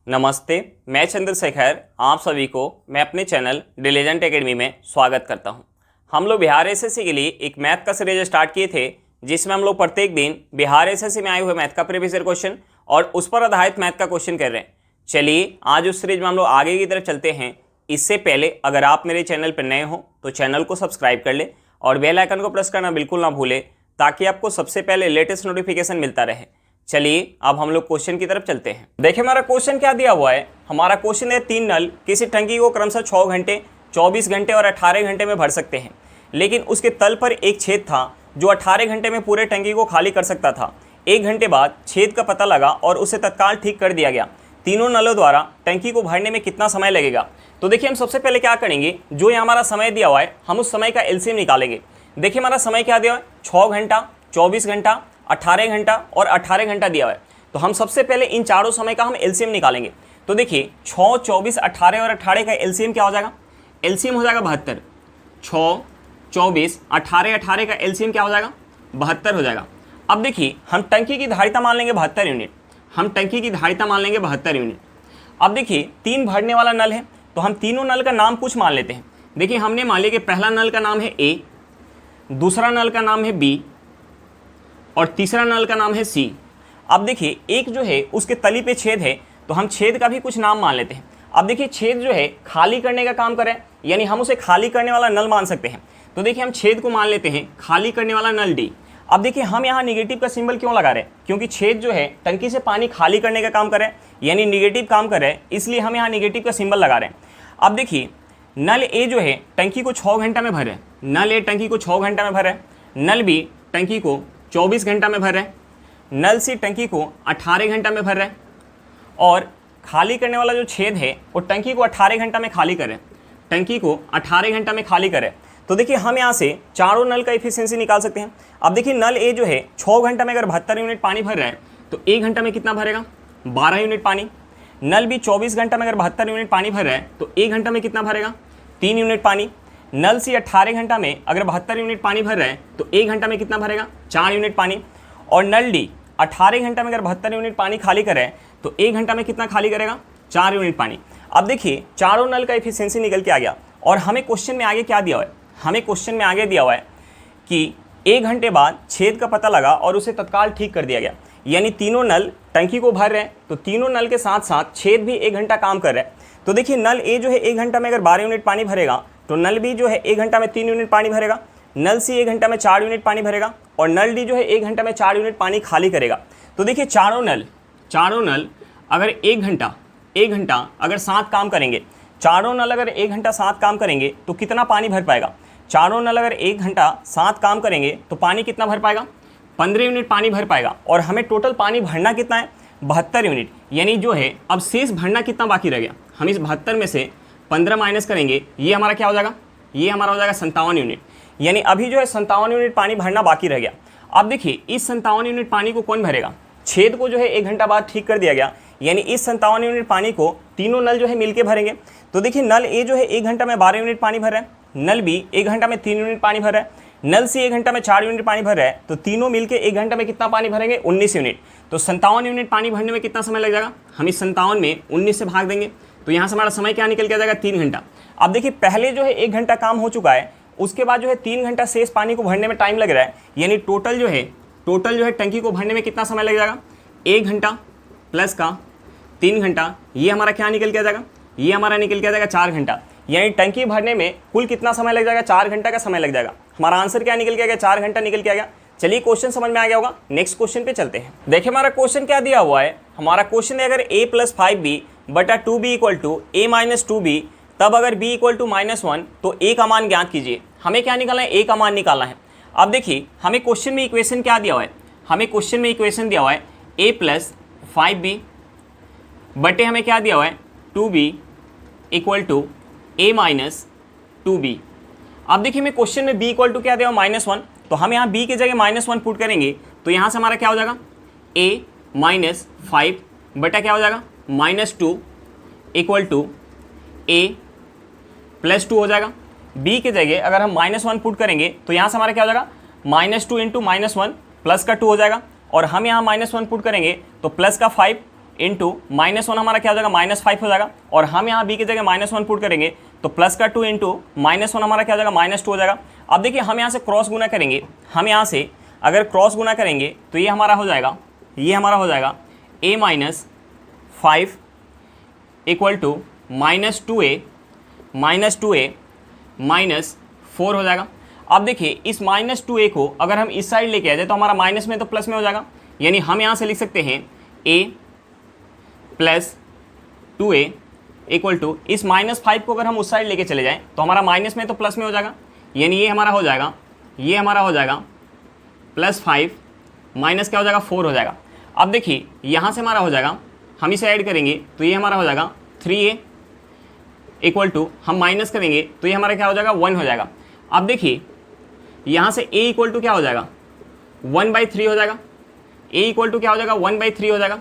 नमस्ते, मैं चंद्रशेखर आप सभी को मैं अपने चैनल डिलीजेंट एकेडमी में स्वागत करता हूं। हम लोग बिहार एसएससी के लिए एक मैथ का सीरीज स्टार्ट किए थे, जिसमें हम लोग प्रत्येक दिन बिहार एसएससी में आए हुए मैथ का प्रीवियस ईयर क्वेश्चन और उस पर आधारित मैथ का क्वेश्चन कर रहे हैं। चलिए आज उस सीरीज में हम लोग आगे की तरफ चलते हैं। इससे पहले अगर आप मेरे चैनल पर नए हो तो चैनल को सब्सक्राइब कर ले और बेल आइकन को प्रेस करना बिल्कुल ना भूले, ताकि आपको सबसे पहले लेटेस्ट नोटिफिकेशन मिलता रहे। चलिए अब हम लोग क्वेश्चन की तरफ चलते हैं। देखिए हमारा क्वेश्चन क्या दिया हुआ है। हमारा क्वेश्चन है 3 नल किसी टंकी को क्रमशः 6 घंटे, 24 घंटे और 18 घंटे में भर सकते हैं, लेकिन उसके तल पर एक छेद था जो 18 घंटे में पूरे टंकी को खाली कर सकता था। 1 घंटे बाद छेद का पता लगा और उसे तत्काल ठीक कर दिया गया। तीनों नलों द्वारा टंकी को भरने में कितना समय लगेगा। तो देखिए हम सबसे पहले क्या करेंगे, जो ये हमारा समय दिया हुआ है हम उस समय का एलसीएम निकालेंगे। देखिए हमारा समय क्या दिया हुआ है, 6 घंटा, 24 घंटा, 18 घंटा और 18 घंटा दिया हुआ है। तो हम सबसे पहले इन चारों समय का हम एलसीएम निकालेंगे। तो देखिए 6, 24, 18 और 18 का एलसीएम क्या हो जाएगा, एलसीएम हो जाएगा 72। 6, 24, 18, 18 का एलसीएम क्या हो जाएगा, 72 हो जाएगा। अब देखिए हम टंकी की धारिता मान लेंगे 72 यूनिट। हम टंकी की धारिता मान लेंगे 72 यूनिट। अब देखिए 3 भरने वाला नल है, तो हम तीनों नल का नाम कुछ मान लेते हैं। देखिए हमने मान लिया कि पहला नल का नाम है ए, दूसरा नल का नाम है बी और तीसरा नल का नाम है सी। अब देखिए एक जो है उसके तली पे छेद है, तो हम छेद का भी कुछ नाम मान लेते हैं। अब देखिए छेद जो है खाली करने का काम करे, यानी हम उसे खाली करने वाला नल मान सकते हैं। तो देखिए हम छेद को मान लेते हैं खाली करने वाला नल डी। अब देखिए हम यहाँ निगेटिव का सिंबल क्यों लगा रहे हैं, क्योंकि छेद जो है टंकी से पानी खाली करने का काम करे, यानी निगेटिव काम करे, इसलिए हम यहाँ निगेटिव का सिंबल लगा रहे हैं। अब देखिए नल ए जो है टंकी को 6 घंटा में भरे, नल ए टंकी को 6 घंटा में भरे, नल बी टंकी को 24 घंटा में भर रहे हैं, नल सी टंकी को 18 घंटा में भर रहे हैं और खाली करने वाला जो छेद है वो टंकी को 18 घंटा में खाली करे, टंकी को 18 घंटा में खाली करे। तो देखिए हम यहाँ से चारों नल का एफिशिएंसी निकाल सकते हैं। अब देखिए नल ए जो है 6 घंटा में अगर 72 यूनिट पानी भर रहा है तो 1 घंटा में कितना भरेगा, 12 यूनिट पानी। नल बी 24 घंटा में अगर 72 यूनिट पानी भर रहा है तो 1 घंटा में कितना भरेगा, 3 यूनिट पानी। नल सी 18 घंटा में अगर 72 यूनिट पानी भर रहा है तो 1 घंटा में कितना भरेगा, 4 यूनिट पानी। और नल डी 18 घंटा में अगर 72 यूनिट पानी खाली करे तो 1 घंटा में कितना खाली करेगा, 4 यूनिट पानी। अब देखिए चारों नल का एफिशिएंसी निकल के आ गया और हमें क्वेश्चन में आगे क्या दिया हुआ है, हमें क्वेश्चन में आगे दिया हुआ है कि 1 घंटे बाद छेद का पता लगा और उसे तत्काल ठीक कर दिया गया। यानी तीनों नल टंकी को भर रहे हैं, तो तीनों नल के साथ साथ छेद भी 1 घंटा काम कर रहे हैं। तो देखिए नल ए जो है 1 घंटा में अगर 12 यूनिट पानी भरेगा तो नल बी जो है 1 घंटा में 3 यूनिट पानी भरेगा, नल सी 1 घंटा में 4 यूनिट पानी भरेगा और नल डी जो है 1 घंटा में 4 यूनिट पानी खाली करेगा। तो देखिए चारों नल अगर 1 घंटा अगर 7 काम करेंगे, चारों नल अगर 1 घंटा 7 काम करेंगे तो कितना पानी भर पाएगा। चारों नल अगर 1 घंटा 7 काम करेंगे तो पानी कितना भर पाएगा, 15 यूनिट पानी भर पाएगा। और हमें टोटल पानी भरना कितना है, 72 यूनिट। यानी जो है अब शेष भरना कितना बाकी रह गया, हम इस 72 में से 15 माइनस करेंगे, ये हमारा क्या हो जाएगा, ये हमारा हो जाएगा 57 यूनिट। यानी अभी जो है 57 यूनिट पानी भरना बाकी रह गया। अब देखिए इस 57 यूनिट पानी को कौन भरेगा, छेद को जो है 1 घंटा बाद ठीक कर दिया गया, यानी इस 57 यूनिट पानी को तीनों नल जो है मिलके भरेंगे। तो देखिए नल ए जो है 1 घंटा में 12 यूनिट पानी भर रहा है, नल बी 1 घंटा में 3 यूनिट पानी भर रहा है, नल सी 1 घंटा में 4 यूनिट पानी भर रहा है। तो तीनों मिलके 1 घंटा में कितना पानी भरेंगे, 19 यूनिट। तो 57 यूनिट पानी भरने में कितना समय लग जाएगा, हम इस 57 में 19 से भाग देंगे, तो यहाँ से हमारा समय क्या निकल के आ जाएगा, 3 घंटा। अब देखिए पहले जो है 1 घंटा काम हो चुका है, उसके बाद जो है 3 घंटा शेष पानी को भरने में टाइम लग रहा है। यानी टोटल जो है टंकी को भरने में कितना समय लग जाएगा, 1 घंटा प्लस का 3 घंटा, ये हमारा क्या निकल के आ जाएगा, ये हमारा निकल के आ जाएगा 4 घंटा। यानी टंकी भरने में कुल कितना समय लग जाएगा, 4 घंटा का समय लग जाएगा। हमारा आंसर क्या निकल के आ गया, 4 घंटा निकल के आ गया। चलिए क्वेश्चन समझ में आ गया होगा, नेक्स्ट क्वेश्चन पे चलते हैं। देखिए हमारा क्वेश्चन क्या दिया हुआ है, हमारा क्वेश्चन है अगर a + 5b बटा 2b equal to a - 2b, तब अगर b इक्वल टू -1 तो a का मान ज्ञात कीजिए। हमें क्या निकालना है, a का मान निकालना है। अब देखिए हमें क्वेश्चन में इक्वेशन क्या दिया हुआ है, हमें क्वेश्चन में इक्वेशन दिया हुआ है a + 5b बटे हमें क्या दिया हुआ है 2b equal to a - 2b। अब देखिए हमें क्वेश्चन में b इक्वल टू क्या दिया हुआ, -1, तो हम यहाँ b की जगह -1 पुट करेंगे, तो यहाँ से हमारा क्या हो जाएगा, a - 5 बटा क्या हो जाएगा, -2 इक्वल टू a + 2 हो जाएगा। b की जगह अगर हम -1 पुट करेंगे तो यहाँ से हमारा क्या हो जाएगा, -2 × -1 प्लस का 2 हो जाएगा। और हम यहाँ -1 पुट करेंगे तो प्लस का 5 इंटू -1 हमारा क्या हो जाएगा -5 हो जाएगा, और हम यहाँ b की जगह -1 पुट करेंगे तो प्लस का 2 इंटू -1 हमारा क्या हो जाएगा -2 हो जाएगा। अब देखिए हम यहाँ से क्रॉस गुना करेंगे, हम यहाँ से अगर क्रॉस गुना करेंगे तो ये हमारा हो जाएगा, ये हमारा हो जाएगा a - 5 इक्वल टू -2a -4 हो जाएगा। अब देखिए इस -2a को अगर हम इस साइड लेके आ जाए तो हमारा माइनस में तो प्लस में हो जाएगा, यानी हम यहाँ से लिख सकते हैं a + 2a इक्वल टू इस -5 को अगर हम उस साइड लेके चले जाएं तो हमारा माइनस में तो प्लस में हो जाएगा, यानी ये हमारा हो जाएगा, ये हमारा हो जाएगा +5 माइनस क्या हो जाएगा 4 हो जाएगा। अब देखिए यहाँ से हमारा हो जाएगा, हम इसे ऐड करेंगे तो ये हमारा हो जाएगा 3a इक्वल टू हम माइनस करेंगे तो ये हमारा क्या हो जाएगा 1 हो जाएगा। अब देखिए यहाँ से a इक्वल टू क्या हो जाएगा 1/3 हो जाएगा, a इक्वल टू क्या हो जाएगा 1/3 हो जाएगा।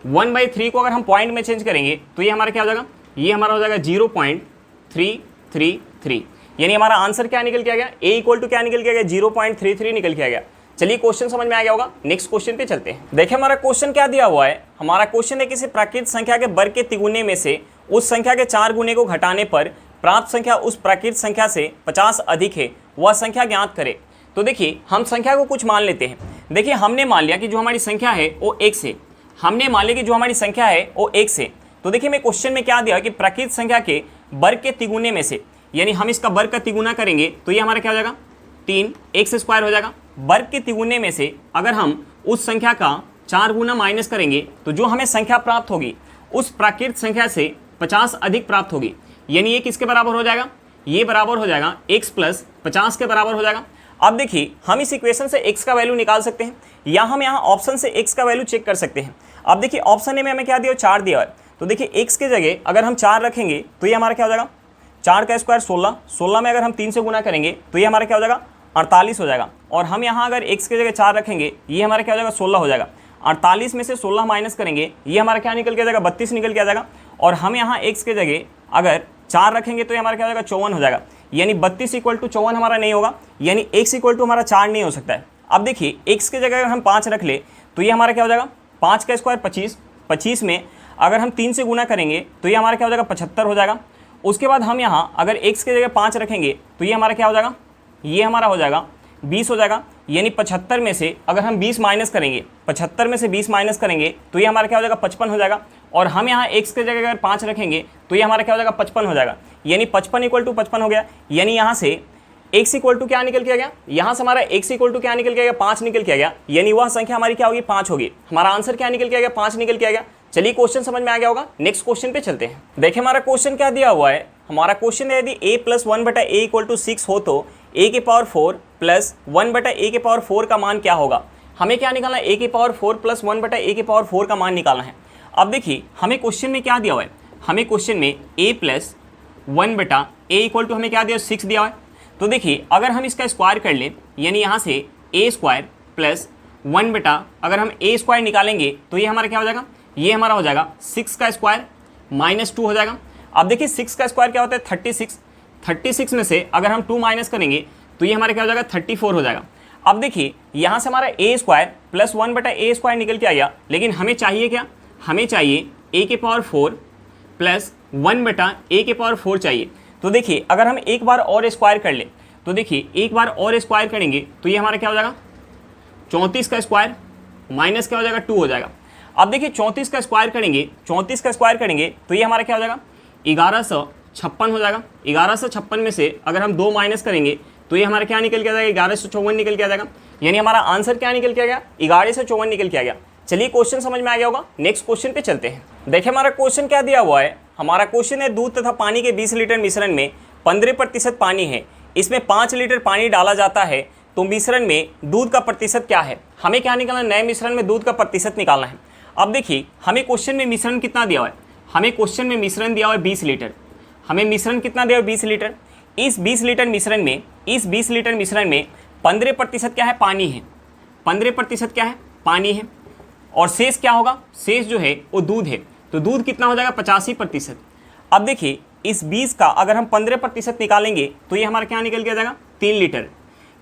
1/3 को अगर हम पॉइंट में चेंज करेंगे तो ये हमारा क्या हो जाएगा, ये हमारा हो जाएगा 0.333, यानी हमारा आंसर क्या निकल के आ गया, a इक्वल टू क्या निकल के आ गया 0.33 निकल के आ गया। चलिए क्वेश्चन समझ में आ गया होगा, नेक्स्ट क्वेश्चन पे चलते हैं। देखिए हमारा क्वेश्चन क्या दिया हुआ है, हमारा क्वेश्चन है किसी प्राकृत संख्या के वर्ग के तिगुने में से उस संख्या के 4 गुने को घटाने पर प्राप्त संख्या उस प्राकृत संख्या से 50 अधिक है, वह संख्या ज्ञात करे। तो देखिए हम संख्या को कुछ मान लेते हैं। देखिए हमने मान लिया कि जो हमारी संख्या है वो x है, हमने मान लिया कि जो हमारी संख्या है वो x है। तो देखिए मैं क्वेश्चन में क्या दिया कि प्राकृत संख्या के वर्ग के तिगुने में से, यानी हम इसका वर्ग का तिगुना करेंगे तो ये हमारा क्या हो जाएगा 3x² हो जाएगा। वर्ग के तिगुने में से अगर हम उस संख्या का 4 गुना माइनस करेंगे तो जो हमें संख्या प्राप्त होगी उस प्राकृत संख्या से 50 अधिक प्राप्त होगी, यानी ये किसके बराबर हो जाएगा, ये बराबर हो जाएगा x + 50 के बराबर हो जाएगा। अब देखिए हम इस इक्वेशन से x का वैल्यू निकाल सकते हैं या हम यहाँ ऑप्शन से x का वैल्यू चेक कर सकते हैं। अब देखिए ऑप्शन ए में हमें क्या दिया 4 दिया है, तो देखिए x के जगह अगर हम 4 रखेंगे तो ये हमारा क्या हो जाएगा 4 का स्क्वायर 16, 16 में अगर हम 3 से गुना करेंगे तो ये हमारा क्या हो जाएगा 48 हो जाएगा। और हम यहाँ अगर x के जगह 4 रखेंगे ये हमारा क्या हो जाएगा 16 हो जाएगा। 48 में से 16 माइनस करेंगे ये हमारा क्या निकल के आ जाएगा 32 निकल के आ जाएगा। और हम यहाँ x के जगह अगर 4 रखेंगे तो ये हमारा क्या हो जाएगा 54 हो जाएगा, यानी 32 = 54 हमारा नहीं होगा, यानी x = हमारा 4 नहीं हो सकता है। अब देखिए x के जगह अगर हम 5 रख ले तो ये हमारा क्या हो जाएगा 5 का स्क्वायर 25, 25 में अगर हम 3 से गुना करेंगे तो ये हमारा क्या हो जाएगा 75 हो जाएगा। उसके बाद हम यहाँ अगर x के जगह 5 रखेंगे तो ये हमारा क्या हो जाएगा, ये हमारा हो जाएगा 20 हो जाएगा, यानी 75 में से अगर हम 20 माइनस करेंगे, 75 में से 20 माइनस करेंगे तो ये हमारा क्या हो जाएगा 55 हो जाएगा। और हम यहाँ x के जगह अगर 5 रखेंगे तो ये हमारा क्या हो जाएगा 55 हो जाएगा, यानी 55 = 55 हो गया। यानी यहाँ से x = क्या निकल के आ गया, यहाँ से हमारा x = क्या निकल के आ गया 5 निकल के आ गया, यानी वह संख्या हमारी क्या होगी 5 होगी। हमारा आंसर क्या निकल के आ गया 5 निकल के आ गया। चलिए क्वेश्चन समझ में आ गया होगा, नेक्स्ट क्वेश्चन पे चलते हैं। देखिए हमारा क्वेश्चन क्या दिया हुआ है, हमारा क्वेश्चन है यदि a + 1/a = 6 हो तो a⁴ + 1/a⁴ का मान क्या होगा। हमें क्या निकालना है, a⁴ + 1/a⁴ का मान निकालना है। अब देखिए हमें क्वेश्चन में क्या दिया हुआ है, हमें क्वेश्चन में a + 1/a = हमें क्या दिया 6 दिया हुआ है। तो देखिए अगर हम इसका स्क्वायर कर लें, यानी यहाँ से a² + 1 अगर हम a² निकालेंगे तो ये हमारा क्या हो जाएगा, ये हमारा हो जाएगा 6 का स्क्वायर -2 हो जाएगा। अब देखिए 6 का स्क्वायर क्या होता है 36, 36 में से अगर हम 2 माइनस करेंगे तो ये हमारा क्या हो जाएगा 34 हो जाएगा। अब देखिए यहाँ से हमारा a² + 1/a² निकल के आ गया, लेकिन हमें चाहिए क्या, हमें चाहिए a⁴ + 1/a⁴ चाहिए। तो देखिए अगर हम एक बार और स्क्वायर कर लें तो देखिए एक बार और स्क्वायर करेंगे तो ये हमारा क्या हो जाएगा 34 का स्क्वायर माइनस क्या हो जाएगा 2 हो जाएगा। अब देखिए 34 का स्क्वायर करेंगे, 34 का स्क्वायर करेंगे तो ये हमारा क्या हो जाएगा 1156 हो जाएगा। 1156 में से अगर हम 2 माइनस करेंगे तो ये हमारा क्या निकल के आ जाएगा 1154 निकल के आ जाएगा, यानी हमारा आंसर क्या निकल के आ गया 1154 निकल के आ गया। चलिए क्वेश्चन समझ में आ गया होगा, नेक्स्ट क्वेश्चन पे चलते हैं। देखिए हमारा क्वेश्चन क्या दिया हुआ है, हमारा क्वेश्चन है दूध तथा पानी के 20 लीटर मिश्रण में 15% पानी है, इसमें 5 लीटर पानी डाला जाता है, तो मिश्रण में दूध का प्रतिशत क्या है। हमें क्या निकालना है, नए मिश्रण में दूध का प्रतिशत निकालना है। अब देखिए हमें क्वेश्चन में मिश्रण कितना दिया हुआ है, हमें क्वेश्चन में मिश्रण दिया हुआ है 20 लीटर। हमें मिश्रण कितना दिया हुआ है 20 लीटर। इस 20 लीटर मिश्रण में 15% क्या है पानी है, 15% क्या है पानी है, और शेष क्या होगा, शेष जो है वो दूध है। तो दूध कितना हो जाएगा 85%। अब देखिए इस 20 का अगर हम 15% निकालेंगे तो ये हमारा क्या निकल के आ जाएगा 3 लीटर,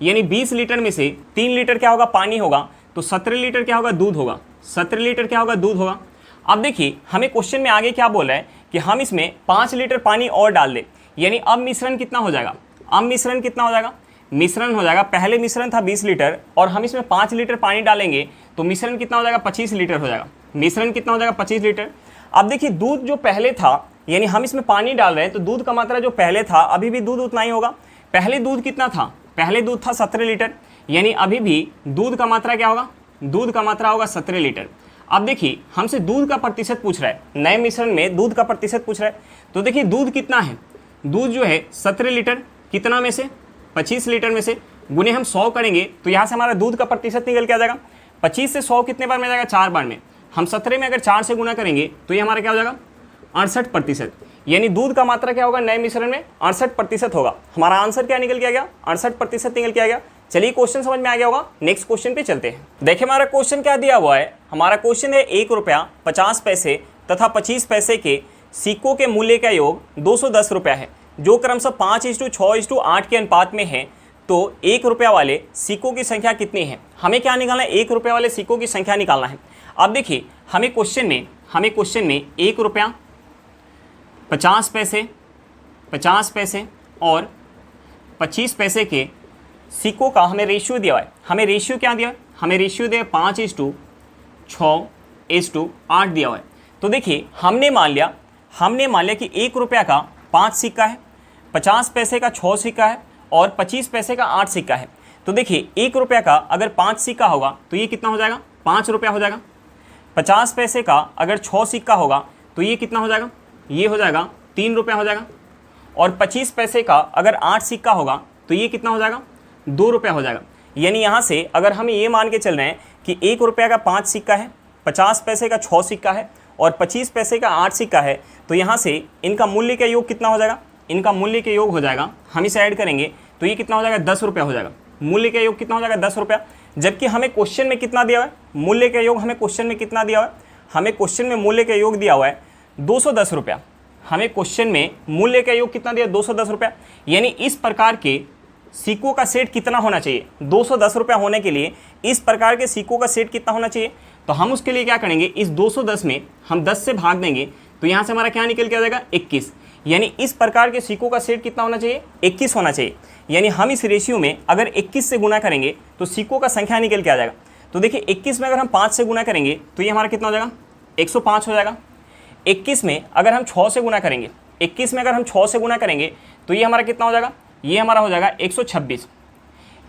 यानी 20 लीटर में से 3 लीटर क्या होगा पानी होगा, तो 17 लीटर क्या होगा दूध होगा, 17 लीटर क्या होगा दूध होगा। अब देखिए हमें क्वेश्चन में आगे क्या बोल रहा है कि हम इसमें 5 लीटर पानी और डाल दें, यानी अब मिश्रण कितना हो जाएगा, अब मिश्रण कितना हो जाएगा, मिश्रण हो जाएगा, पहले मिश्रण था 20 लीटर और हम इसमें 5 लीटर पानी डालेंगे तो मिश्रण कितना हो जाएगा, 25 लीटर हो जाएगा। मिश्रण कितना हो जाएगा, 25 लीटर। अब देखिए दूध जो पहले था, यानी हम इसमें पानी डाल रहे हैं तो दूध का मात्रा जो पहले था अभी भी दूध उतना ही होगा। पहले दूध कितना था, पहले दूध था 17 लीटर, यानी अभी भी दूध का मात्रा क्या होगा, दूध का मात्रा होगा 17 लीटर। अब देखिए हमसे दूध का प्रतिशत पूछ रहा है, नए मिश्रण में दूध का प्रतिशत पूछ रहा है। तो देखिए दूध कितना है, दूध जो है 17 लीटर, कितना में से, 25 लीटर में से गुने हम 100 करेंगे तो यहाँ से हमारा दूध का प्रतिशत निकल के आ जाएगा। 25 से 100 कितने बार में जाएगा, 4 बार में। हम 17 में अगर 4 से गुना करेंगे तो ये हमारा क्या हो जाएगा, 68%। यानी दूध का मात्रा क्या होगा नए मिश्रण में, 68% होगा। हमारा आंसर क्या निकल के आ गया, 68% निकल के आ गया। चलिए क्वेश्चन समझ में आ गया होगा, नेक्स्ट क्वेश्चन पे चलते हैं। देखिए हमारा क्वेश्चन क्या दिया हुआ है, हमारा क्वेश्चन है 1 रुपया 50 पैसे तथा 25 पैसे के सिक्कों के मूल्य का योग 210 रुपया है, जो क्रमशः 5:6:8 के अनुपात में है। तो 1 रुपया वाले सिक्कों की संख्या कितनी है। हमें क्या निकालना है, 1 रुपया वाले सिक्कों की संख्या निकालना है। अब देखिए हमें क्वेश्चन में 1 रुपया 50 पैसे और 25 पैसे के सिक्कों का हमें रेशियो दिया है। हमें रेशियो क्या दिया है, हमें रेशियो दिया 5:6:8 दिया हुआ है। तो देखिए हमने मान लिया कि 1 रुपया का 5 सिक्का है, 50 पैसे का 6 सिक्का है और 25 पैसे का 8 सिक्का है। तो देखिए 1 रुपया का अगर 5 सिक्का होगा तो ये कितना हो जाएगा, 5 रुपया हो जाएगा। 50 पैसे का अगर 6 सिक्का होगा तो ये कितना हो जाएगा, ये हो जाएगा 3 रुपया हो जाएगा। और 25 पैसे का अगर 8 सिक्का होगा तो ये कितना हो जाएगा, 2 रुपया हो जाएगा। यानी यहाँ से अगर हम ये मान के चल रहे हैं कि 1 रुपया का 5 सिक्का है, 50 पैसे का 6 सिक्का है और 25 पैसे का 8 सिक्का है, तो यहाँ से इनका मूल्य का योग कितना हो जाएगा, इनका मूल्य के योग हो जाएगा, हम इसे ऐड करेंगे तो ये कितना हो जाएगा, 10 रुपया हो जाएगा। मूल्य का योग कितना हो जाएगा, 10 रुपया। जबकि हमें क्वेश्चन में कितना दिया हुआ है, मूल्य का योग हमें क्वेश्चन में कितना दिया हुआ है, हमें क्वेश्चन में मूल्य का योग दिया हुआ है 210 रुपया। हमें क्वेश्चन में मूल्य का योग कितना दिया, 210 रुपया। यानी इस प्रकार के सिक्कों का सेट कितना होना चाहिए, 210 रुपया होने के लिए इस प्रकार के सिक्कों का सेट कितना होना चाहिए। तो हम उसके लिए क्या करेंगे, इस 210 में हम 10 से भाग देंगे तो यहाँ से हमारा क्या निकल के आ जाएगा, 21। यानी इस प्रकार के सिक्कों का सेट कितना होना चाहिए, 21 होना चाहिए। यानी हम इस रेशियो में अगर 21 से गुना करेंगे तो सिक्कों का संख्या निकल के आ जाएगा। तो देखिए 21 में अगर हम 5 से गुना करेंगे तो ये हमारा कितना हो जाएगा, 105 हो जाएगा। 21 में अगर हम 6 से गुना करेंगे, 21 में अगर हम 6 से गुना करेंगे तो ये हमारा कितना हो जाएगा, ये हमारा हो जाएगा 126।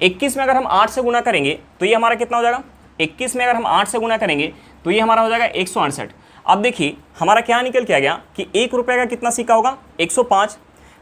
21 में अगर हम 8 से गुना करेंगे तो ये हमारा कितना हो जाएगा, 21 में अगर हम 8 से गुना करेंगे तो ये हमारा हो जाएगा 168। अब देखिए हमारा क्या निकल के आ गया कि 1 रुपये का कितना सिक्का होगा, 105,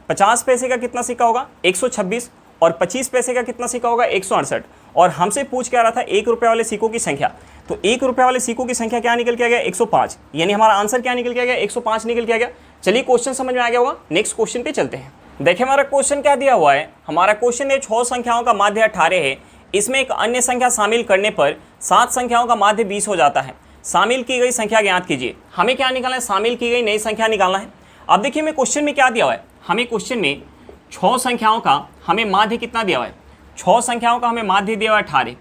50 पैसे का कितना सिक्का होगा, 126 और 25 पैसे का कितना सिक्का होगा, 168। और हमसे पूछ क्या रहा था 1 रुपये वाले सिक्कों की संख्या। तो 1 रुपये वाले सिक्कों की संख्या क्या निकल के आ गया, 105। यानी हमारा आंसर क्या निकल के आ गया, 105 निकल के आ गया। चलिए क्वेश्चन समझ में आ गया होगा, नेक्स्ट क्वेश्चन पे चलते हैं। देखिए हमारा क्वेश्चन क्या दिया हुआ है, हमारा क्वेश्चन है 6 संख्याओं का माध्य 18 है, इसमें एक अन्य संख्या शामिल करने पर 7 संख्याओं का माध्य 20 हो जाता है। शामिल की गई संख्या ज्ञात कीजिए। हमें क्या निकालना है, शामिल की गई नई संख्या निकालना है। अब देखिए हमें क्वेश्चन में क्या दिया हुआ है, हमें क्वेश्चन में 6 संख्याओं का हमें माध्य कितना दिया हुआ है, 6 संख्याओं का हमें माध्य दिया हुआ है 18।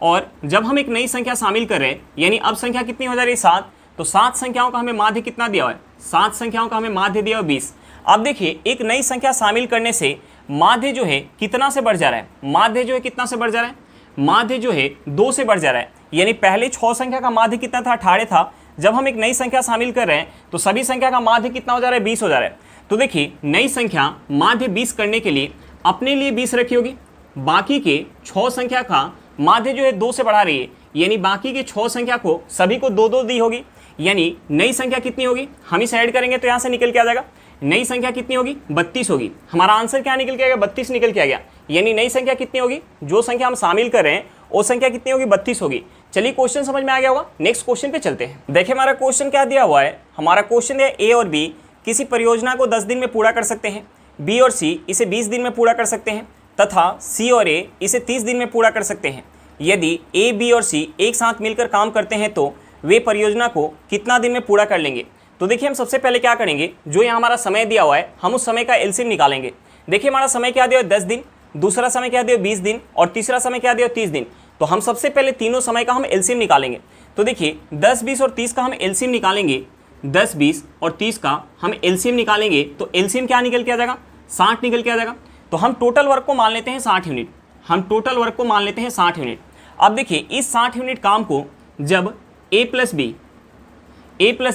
और जब हम एक नई संख्या शामिल कर रहे हैं, यानी अब संख्या कितनी हो जा रही है, 7, तो 7 संख्याओं का हमें माध्य कितना दिया हुआ है, 7 संख्याओं का हमें माध्य दिया हुआ 20। अब देखिए एक नई संख्या शामिल करने से माध्य जो है कितना से बढ़ जा रहा है, माध्य जो है कितना से बढ़ जा रहा है, माध्य जो है 2 से बढ़ जा रहा है। यानी पहले 6 संख्या का माध्य कितना था, 18 था। जब हम एक नई संख्या शामिल कर रहे हैं तो सभी संख्या का माध्य कितना हो जा रहा है, 20 हो जा रहा है। तो देखिए नई संख्या माध्य 20 करने के लिए अपने लिए 20 रखी होगी, बाकी के 6 संख्या का माध्य जो है 2 से बढ़ा रही है, यानी बाकी के 6 संख्या को सभी को 2-2 दी होगी। यानी नई संख्या कितनी होगी, हम इसे ऐड करेंगे तो यहाँ से निकल के आ जाएगा, नई संख्या कितनी होगी, 32 होगी। हमारा आंसर क्या निकल के आ गया, 32 निकल के आ गया। यानी नई संख्या कितनी होगी, जो संख्या हम शामिल कर रहे हैं वो संख्या कितनी होगी, 32 होगी। चलिए क्वेश्चन समझ में आ गया होगा, नेक्स्ट क्वेश्चन पे चलते हैं। देखिए हमारा क्वेश्चन क्या दिया हुआ है, हमारा क्वेश्चन है ए और बी किसी परियोजना को 10 दिन में पूरा कर सकते हैं, बी और सी इसे 20 दिन में पूरा कर सकते हैं तथा सी और ए इसे 30 दिन में पूरा कर सकते हैं। यदि ए, बी और सी एक साथ मिलकर काम करते हैं तो वे परियोजना को कितना दिन में पूरा कर लेंगे। तो देखिए हम सबसे पहले क्या करेंगे, जो यहाँ हमारा समय दिया हुआ है हम उस समय का एलसीएम निकालेंगे। देखिए हमारा समय क्या दिया है, 10 दिन, दूसरा समय क्या दिया 20 दिन और तीसरा समय क्या दिया 30 दिन। तो हम सबसे पहले तीनों समय का हम एलसीएम निकालेंगे। तो देखिए 10, 20 और 30 का हम एलसीएम निकालेंगे, 10, 20 और 30 का हम एलसीएम निकालेंगे तो एलसीएम क्या निकल के आ जाएगा, 60 निकल के आ जाएगा। तो हम टोटल वर्क को मान लेते हैं 60 यूनिट, हम टोटल वर्क को मान लेते हैं 60 यूनिट। अब देखिए इस 60 यूनिट काम को जब ए प्लस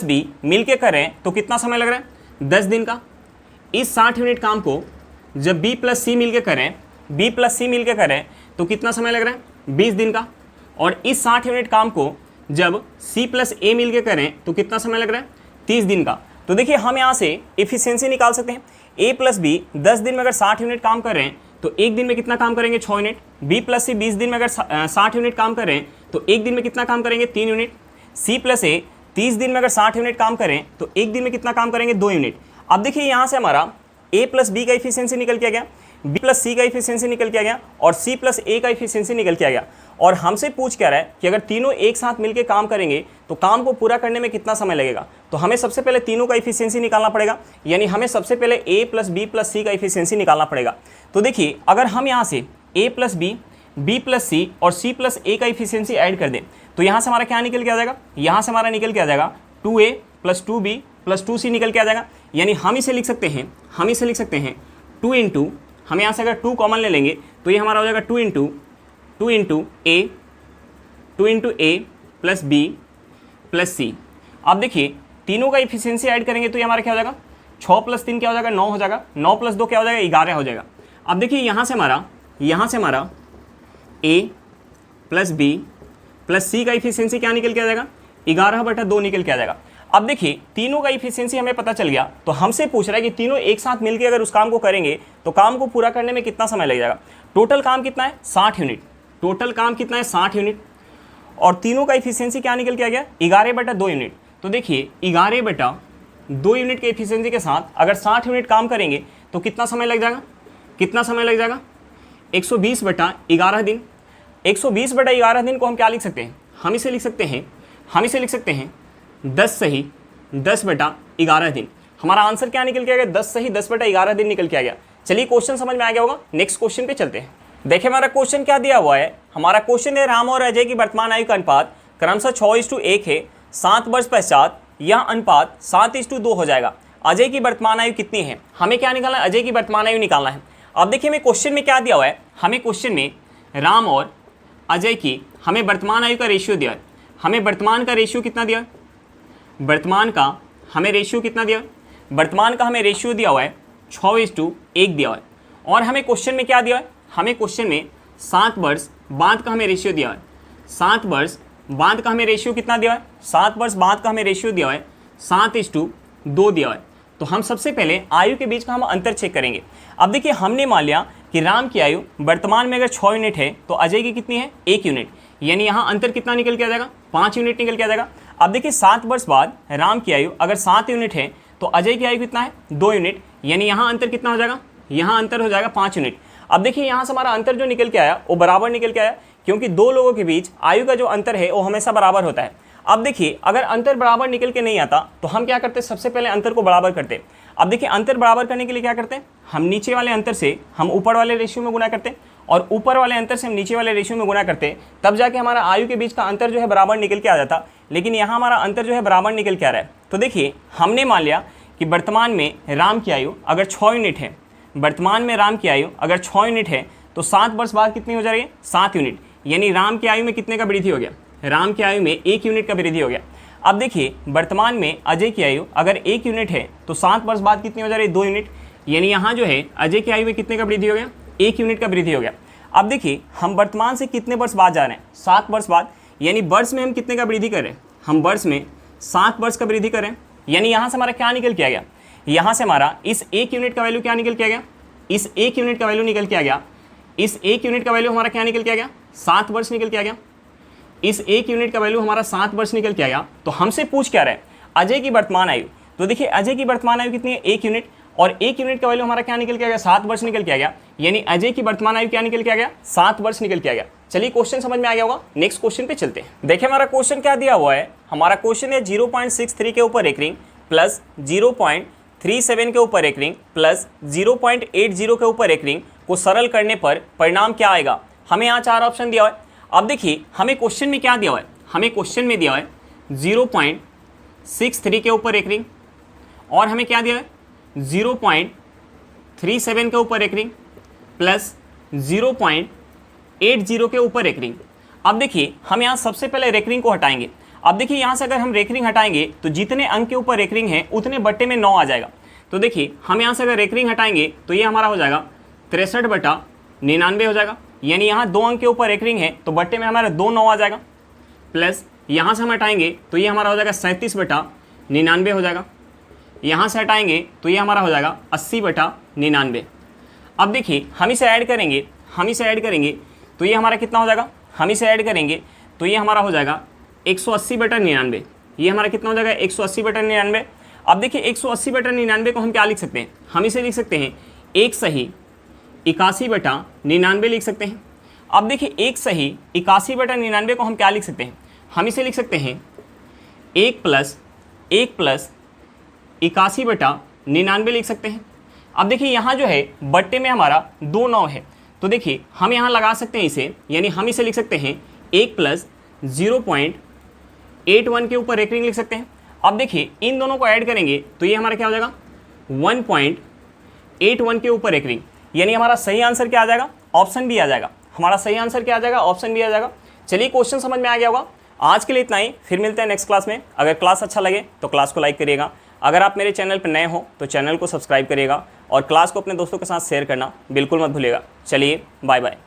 बी मिल के करें तो कितना समय लग रहा है, 10 दिन का। इस 60 यूनिट काम को जब बी प्लस सी मिल के करें तो कितना समय लग रहा है, 20 दिन का। और इस 60 यूनिट काम को जब सी प्लस ए मिल के करें तो कितना समय लग रहा है, 30 दिन का। तो देखिए हम यहाँ से एफिशिएंसी निकाल सकते हैं। ए प्लस बी 10 दिन में अगर 60 यूनिट काम कर रहे हैं तो एक दिन में कितना काम करेंगे, 6 यूनिट। बी प्लस सी 20 दिन में अगर 60 यूनिट काम कर रहे हैं तो एक दिन में कितना काम करेंगे, 3 यूनिट। सी प्लस ए 30 दिन में अगर 60 यूनिट काम करें तो एक दिन में कितना काम करेंगे, 2 यूनिट। अब देखिए यहाँ से हमारा ए प्लस बी का एफिशिएंसी निकल के आ गया, बी प्लस सी का एफिशिएंसी निकल के आ गया और सी प्लस ए का एफिशिएंसी निकल के आ गया। और हमसे पूछ क्या रहा है कि अगर तीनों एक साथ मिलकर काम करेंगे तो काम को पूरा करने में कितना समय लगेगा। तो हमें सबसे पहले तीनों का एफिशिएंसी निकालना पड़ेगा, यानी हमें सबसे पहले ए प्लस बी प्लस सी का एफिशिएंसी निकालना पड़ेगा। तो देखिए अगर हम यहाँ से ए प्लस बी प्लस सी और सी प्लस ए का एफिशिएंसी ऐड कर दें तो यहाँ से हमारा क्या निकल के आ जाएगा, यहाँ से हमारा निकल के आ जाएगा 2A plus 2B plus 2C निकल के आ जाएगा। यानी हम इसे लिख सकते हैं 2 इंटू, हम यहाँ से अगर 2 कॉमन ले लेंगे तो ये हमारा हो जाएगा 2 इंटू ए प्लस बी प्लस सी। अब देखिए तीनों का एफिशिएंसी ऐड करेंगे तो ये हमारा क्या हो जाएगा, 6 प्लस 3 क्या हो जाएगा, 9 हो जाएगा, 9 प्लस 2 क्या हो जाएगा, 11 हो जाएगा। अब देखिए यहाँ से हमारा ए प्लस बी प्लस सी का एफिशिएंसी क्या निकल के आ जाएगा, 11/2 निकल के आ जाएगा। अब देखिए तीनों का एफिशिएंसी हमें पता चल गया तो हमसे पूछ रहा है कि तीनों एक साथ मिलकर अगर उस काम को करेंगे तो काम को पूरा करने में कितना समय लग जाएगा। टोटल काम कितना है, 60 यूनिट। टोटल काम कितना है, 60 यूनिट। और तीनों का एफिशिएंसी क्या निकल के आ गया, 11/2 यूनिट। तो देखिए 11/2 यूनिट के एफिशिएंसी के साथ अगर 60 यूनिट काम करेंगे तो कितना समय लग जाएगा, 120/11 दिन। 120/11 दिन को हम क्या लिख सकते हैं, हम इसे लिख सकते हैं 10 सही 10/11 दिन। हमारा आंसर क्या निकल के आ गया, 10 सही 10/11 दिन निकल के आ गया। चलिए क्वेश्चन समझ में आ गया होगा, नेक्स्ट क्वेश्चन पे चलते हैं। देखिए हमारा क्वेश्चन क्या दिया हुआ है, हमारा क्वेश्चन है राम और अजय की वर्तमान आयु का अनुपात क्रमशः 6:1 है। 7 वर्ष पश्चात यह अनुपात 7:2 हो जाएगा। अजय की वर्तमान आयु कितनी है, हमें क्या निकालना है, अजय की वर्तमान आयु निकालना है। अब देखिए हमें क्वेश्चन में क्या दिया हुआ है, हमें क्वेश्चन में राम और अजय की हमें वर्तमान आयु का रेशियो दिया है। हमें वर्तमान का रेशियो कितना दिया, वर्तमान का हमें रेशियो कितना दिया, वर्तमान का हमें रेशियो दिया हुआ है 6:1 दिया हुआ है। और हमें क्वेश्चन में क्या दिया है, हमें क्वेश्चन में 7 वर्ष बाद का हमें रेशियो दिया है। 7 वर्ष बाद का हमें रेशियो कितना दिया है, 7 वर्ष बाद का हमें रेशियो दिया है 7:2 दिया है। तो हम सबसे पहले आयु के बीच का हम अंतर चेक करेंगे। अब देखिए हमने मान लिया कि राम की आयु वर्तमान में अगर 6 यूनिट है तो अजय की कितनी है, 1 यूनिट। यानी यहाँ अंतर कितना निकल के आ जाएगा, 5 यूनिट निकल के आ जाएगा। अब देखिए 7 वर्ष बाद राम की आयु अगर 7 यूनिट है तो अजय की आयु कितना है, 2 यूनिट। यानी यहाँ अंतर कितना हो जाएगा, यहाँ अंतर हो जाएगा 5 यूनिट। अब देखिए यहाँ से हमारा अंतर जो निकल के आया वो बराबर निकल के आया, क्योंकि दो लोगों के बीच आयु का जो अंतर है वो हमेशा बराबर होता है। अब देखिए अगर अंतर बराबर निकल के नहीं आता तो हम क्या करते, सबसे पहले अंतर को बराबर करते। अब देखिए अंतर बराबर करने के लिए क्या करते हैं, हम नीचे वाले अंतर से हम ऊपर वाले रेशियो में गुना करते हैं और ऊपर वाले अंतर से हम नीचे वाले रेशियो में गुना करते हैं, तब जाके हमारा आयु के बीच का अंतर जो है बराबर निकल के आ जाता। लेकिन यहाँ हमारा अंतर जो है बराबर निकल के आ रहा है। तो देखिए हमने मान लिया कि वर्तमान में राम की आयु अगर 6 यूनिट है, वर्तमान में राम की आयु अगर 6 यूनिट है तो 7 वर्ष बाद कितनी हो जा रही है, 7 यूनिट। यानी राम की आयु में कितने का वृद्धि हो गया, राम की आयु में 1 यूनिट का वृद्धि हो गया। अब देखिए वर्तमान में अजय की आयु अगर 1 यूनिट है तो 7 वर्ष बाद कितनी हो जा रही है, 2 यूनिट। यानी यहाँ जो है अजय की आयु में कितने का वृद्धि हो गया, 1 यूनिट का वृद्धि हो गया। अब देखिए हम वर्तमान से कितने वर्ष बाद जा रहे हैं, 7 वर्ष बाद। यानी वर्ष में हम कितने का वृद्धि कर रहे हैं, हम वर्ष में 7 वर्ष का वृद्धि करें। यानी यहाँ से हमारा क्या निकल के आ गया, यहाँ से हमारा इस 1 यूनिट का वैल्यू क्या निकल के आ गया, इस 1 यूनिट का वैल्यू निकल के आ गया। इस 1 यूनिट का वैल्यू हमारा क्या निकल के आ गया, 7 वर्ष निकल के आ गया। इस 1 यूनिट का वैल्यू हमारा 7 वर्ष निकल के आ गया। तो हमसे पूछ क्या रहा है, अजय की वर्तमान आयु। तो देखिए अजय की वर्तमान आयु कितनी है, 1 यूनिट। और 1 यूनिट का वैल्यू हमारा क्या निकल के आ गया, 7 वर्ष निकल के आ गया। यानी अजय की वर्तमान आयु क्या निकल के आ गया, 7 वर्ष निकल के आ गया। चलिए क्वेश्चन समझ में आ गया होगा, नेक्स्ट क्वेश्चन पे चलते हैं। देखिए हमारा क्वेश्चन क्या दिया हुआ है, हमारा क्वेश्चन है 0.63 के ऊपर एक रिंग प्लस 0.37 के ऊपर एक रिंग प्लस 0.80 के ऊपर एक रिंग को सरल करने पर परिणाम क्या आएगा। हमें यहाँ 4 ऑप्शन दिया हुआ है। अब देखिए हमें क्वेश्चन में क्या दिया हुआ है, हमें क्वेश्चन में दिया हुआ है 0.63 के ऊपर एक रिंग, और हमें क्या दिया है 0.37 के ऊपर एक रिंग प्लस 0.80 के ऊपर एक रिंग। अब देखिए हम यहाँ सबसे पहले रेकरिंग को हटाएंगे। अब देखिए यहाँ से अगर हम रेकरिंग हटाएंगे तो जितने अंक के ऊपर रेकरिंग है उतने बट्टे में 9 आ जाएगा। तो देखिए हम यहाँ से अगर रेकरिंग हटाएंगे तो ये हमारा हो जाएगा 63/99 हो जाएगा, यानी यहाँ 2 अंक के ऊपर रेकरिंग है तो बट्टे में हमारा 2 9 आ जाएगा। प्लस यहाँ से हम हटाएंगे तो ये हमारा हो जाएगा 37/99 हो जाएगा। यहाँ से हटाएंगे तो ये हमारा हो जाएगा 80/99। अब देखिए हम इसे ऐड करेंगे, तो ये हमारा कितना हो जाएगा, हम इसे ऐड करेंगे तो ये हमारा हो जाएगा 180/99। ये हमारा कितना हो जाएगा 180/99। अब देखिए 180/99 को हम क्या लिख सकते हैं, हम इसे लिख सकते हैं 1 सही 81/99 लिख सकते हैं। अब देखिए 1 सही 81/99 को हम क्या लिख सकते हैं, हम इसे लिख सकते हैं 1 प्लस 81/99 लिख सकते हैं। अब देखिए यहाँ जो है बट्टे में हमारा 2 9 है, तो देखिए हम यहाँ लगा सकते हैं इसे, यानी हम इसे लिख सकते हैं 1 प्लस 0.81 के ऊपर रेकरिंग लिख सकते हैं। अब देखिए इन दोनों को ऐड करेंगे तो ये हमारा क्या हो जाएगा 1.81 के ऊपर रेकरिंग, यानी हमारा सही आंसर क्या आ जाएगा, ऑप्शन बी आ जाएगा। हमारा सही आंसर क्या आ जाएगा, ऑप्शन बी आ जाएगा। चलिए क्वेश्चन समझ में आ गया होगा। आज के लिए इतना ही, फिर मिलते हैं नेक्स्ट क्लास में। अगर क्लास अच्छा लगे तो क्लास को लाइक करिएगा, अगर आप मेरे चैनल पर नए हो तो चैनल को सब्सक्राइब करिएगा, और क्लास को अपने दोस्तों के साथ शेयर करना बिल्कुल मत भूलिएगा। चलिए बाय बाय।